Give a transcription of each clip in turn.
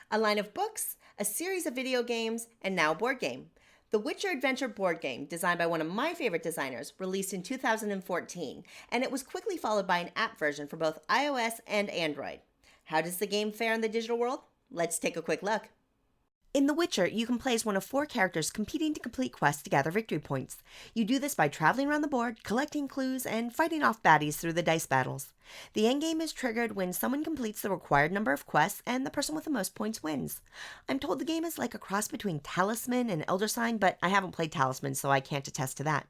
a line of books, a series of video games, and now a board game. The Witcher Adventure board game, designed by one of my favorite designers, released in 2014, and it was quickly followed by an app version for both iOS and Android. How does the game fare in the digital world? Let's take a quick look. In The Witcher, you can play as one of four characters competing to complete quests to gather victory points. You do this by traveling around the board, collecting clues, and fighting off baddies through the dice battles. The endgame is triggered when someone completes the required number of quests and the person with the most points wins. I'm told the game is like a cross between Talisman and Elder Sign, but I haven't played Talisman, so I can't attest to that.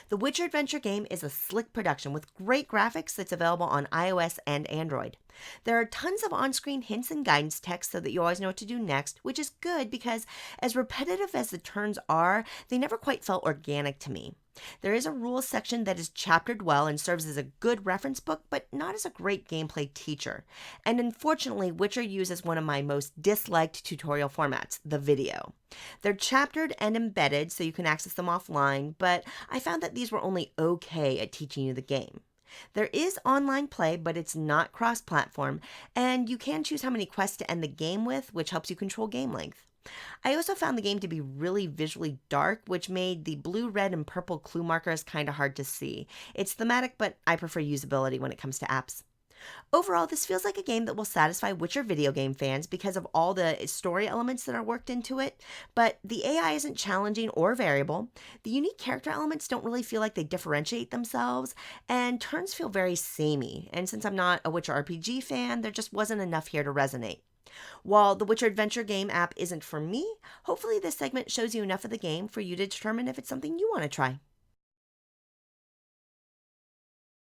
The Witcher Adventure game is a slick production with great graphics that's available on iOS and Android. There are tons of on screen hints and guidance text so that you always know what to do next, which is good because, as repetitive as the turns are, they never quite felt organic to me. There is a rules section that is chaptered well and serves as a good reference book, but not as a great gameplay teacher. And unfortunately, Witcher uses one of my most disliked tutorial formats, the video. They're chaptered and embedded so you can access them offline, but I found that these were only okay at teaching you the game. There is online play, but it's not cross platform, and you can choose how many quests to end the game with, which helps you control game length. I also found the game to be really visually dark, which made the blue, red, and purple clue markers kind of hard to see. It's thematic, but I prefer usability when it comes to apps. Overall, this feels like a game that will satisfy Witcher video game fans because of all the story elements that are worked into it, but the AI isn't challenging or variable. The unique character elements don't really feel like they differentiate themselves, and turns feel very samey. And since I'm not a Witcher RPG fan, there just wasn't enough here to resonate. While the Witcher Adventure game app isn't for me, hopefully this segment shows you enough of the game for you to determine if it's something you want to try.